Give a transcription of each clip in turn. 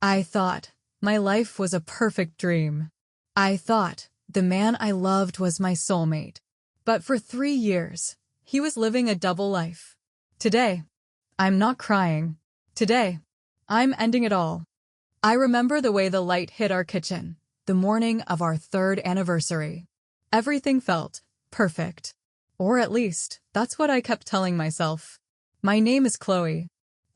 I thought my life was a perfect dream. I thought the man I loved was my soulmate. But for 3 years, he was living a double life. Today, I'm not crying. Today, I'm ending it all. I remember the way the light hit our kitchen, the morning of our 3rd anniversary. Everything felt perfect. Or at least, that's what I kept telling myself. My name is Chloe.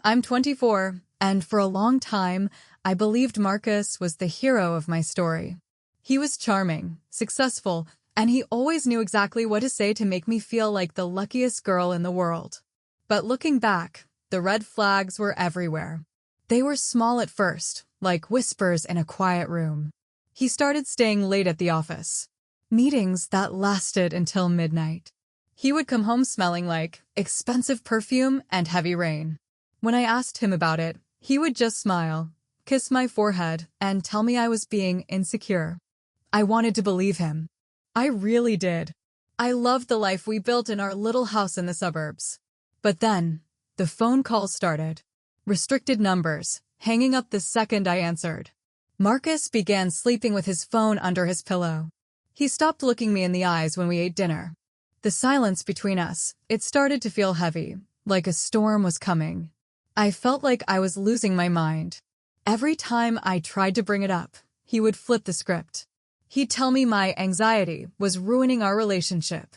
I'm 24, and for a long time, I believed Marcus was the hero of my story. He was charming, successful, and he always knew exactly what to say to make me feel like the luckiest girl in the world. But looking back, the red flags were everywhere. They were small at first, like whispers in a quiet room. He started staying late at the office. Meetings that lasted until midnight. He would come home smelling like expensive perfume and heavy rain. When I asked him about it, he would just smile, kiss my forehead, and tell me I was being insecure. I wanted to believe him. I really did. I loved the life we built in our little house in the suburbs. But then, the phone calls started. Restricted numbers, hanging up the second I answered. Marcus began sleeping with his phone under his pillow. He stopped looking me in the eyes when we ate dinner. The silence between us, it started to feel heavy, like a storm was coming. I felt like I was losing my mind. Every time I tried to bring it up, he would flip the script. He'd tell me my anxiety was ruining our relationship.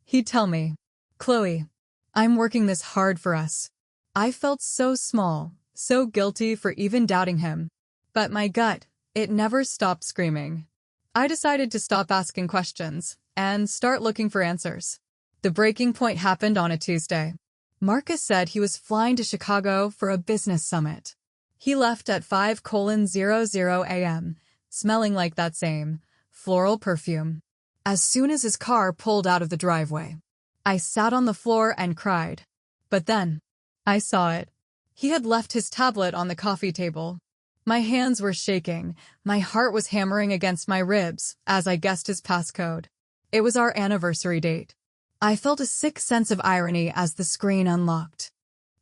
He'd tell me, "Chloe, I'm working this hard for us." I felt so small, so guilty for even doubting him. But my gut, it never stopped screaming. I decided to stop asking questions and start looking for answers. The breaking point happened on a Tuesday. Marcus said he was flying to Chicago for a business summit. He left at 5:00 a.m., smelling like that same floral perfume. As soon as his car pulled out of the driveway, I sat on the floor and cried. But then, I saw it. He had left his tablet on the coffee table. My hands were shaking, my heart was hammering against my ribs as I guessed his passcode. It was our anniversary date. I felt a sick sense of irony as the screen unlocked.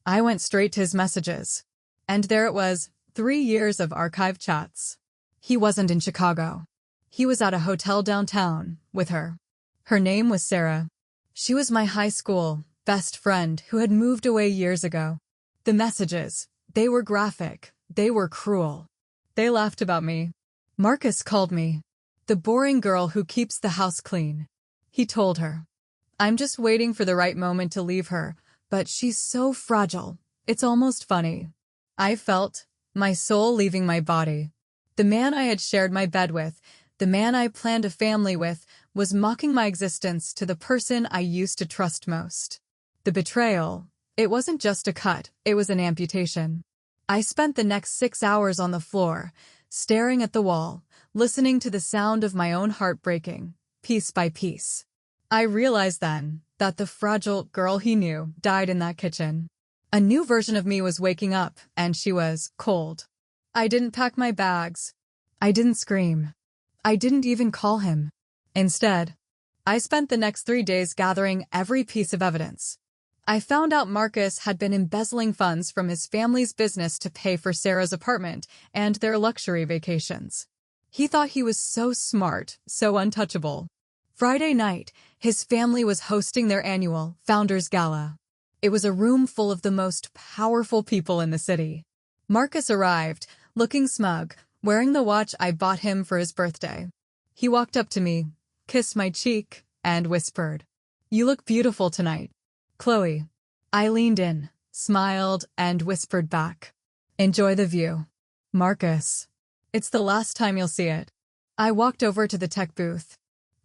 I went straight to his messages. And there it was, 3 years of archived chats. He wasn't in Chicago. He was at a hotel downtown, with her. Her name was Sarah. She was my high school best friend who had moved away years ago. The messages, they were graphic, they were cruel. They laughed about me. Marcus called me the boring girl who keeps the house clean. He told her, "I'm just waiting for the right moment to leave her, but she's so fragile, it's almost funny." I felt my soul leaving my body. The man I had shared my bed with, the man I planned a family with, was mocking my existence to the person I used to trust most. The betrayal, it wasn't just a cut, it was an amputation. I spent the next 6 hours on the floor, staring at the wall, listening to the sound of my own heart breaking, piece by piece. I realized then that the fragile girl he knew died in that kitchen. A new version of me was waking up, and she was cold. I didn't pack my bags. I didn't scream. I didn't even call him. Instead, I spent the next 3 days gathering every piece of evidence. I found out Marcus had been embezzling funds from his family's business to pay for Sarah's apartment and their luxury vacations. He thought he was so smart, so untouchable. Friday night, his family was hosting their annual Founders Gala. It was a room full of the most powerful people in the city. Marcus arrived, looking smug, wearing the watch I bought him for his birthday. He walked up to me, kissed my cheek, and whispered, "You look beautiful tonight, Chloe." I leaned in, smiled, and whispered back, "Enjoy the view, Marcus. It's the last time you'll see it." I walked over to the tech booth.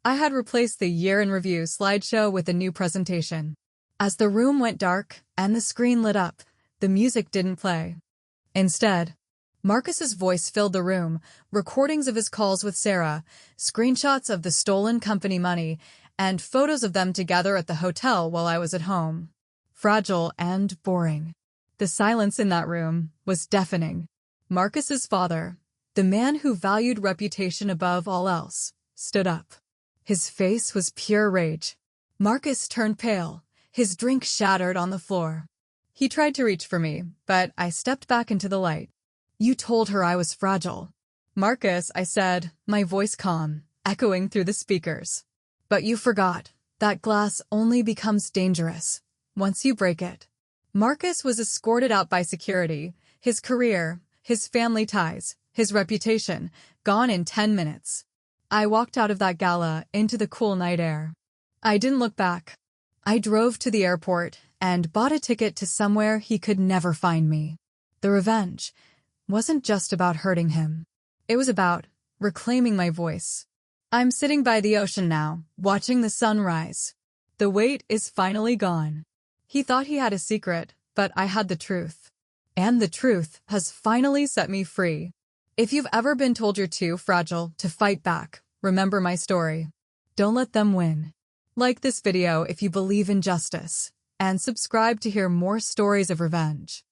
I had replaced the year in review slideshow with a new presentation. As the room went dark and the screen lit up, the music didn't play. Instead, Marcus's voice filled the room, recordings of his calls with Sarah, screenshots of the stolen company money, and photos of them together at the hotel while I was at home. Fragile and boring. The silence in that room was deafening. Marcus's father, the man who valued reputation above all else, stood up. His face was pure rage. Marcus turned pale, his drink shattered on the floor. He tried to reach for me, but I stepped back into the light. You told her I was fragile. Marcus, I said, my voice calm, echoing through the speakers. But you forgot. That glass only becomes dangerous once you break it. Marcus was escorted out by security, his career, his family ties, his reputation, gone in 10 minutes. I walked out of that gala into the cool night air. I didn't look back. I drove to the airport and bought a ticket to somewhere he could never find me. The revenge wasn't just about hurting him. It was about reclaiming my voice. I'm sitting by the ocean now, watching the sun rise. The weight is finally gone. He thought he had a secret, but I had the truth. And the truth has finally set me free. If you've ever been told you're too fragile to fight back, remember my story. Don't let them win. Like this video if you believe in justice, and subscribe to hear more stories of revenge.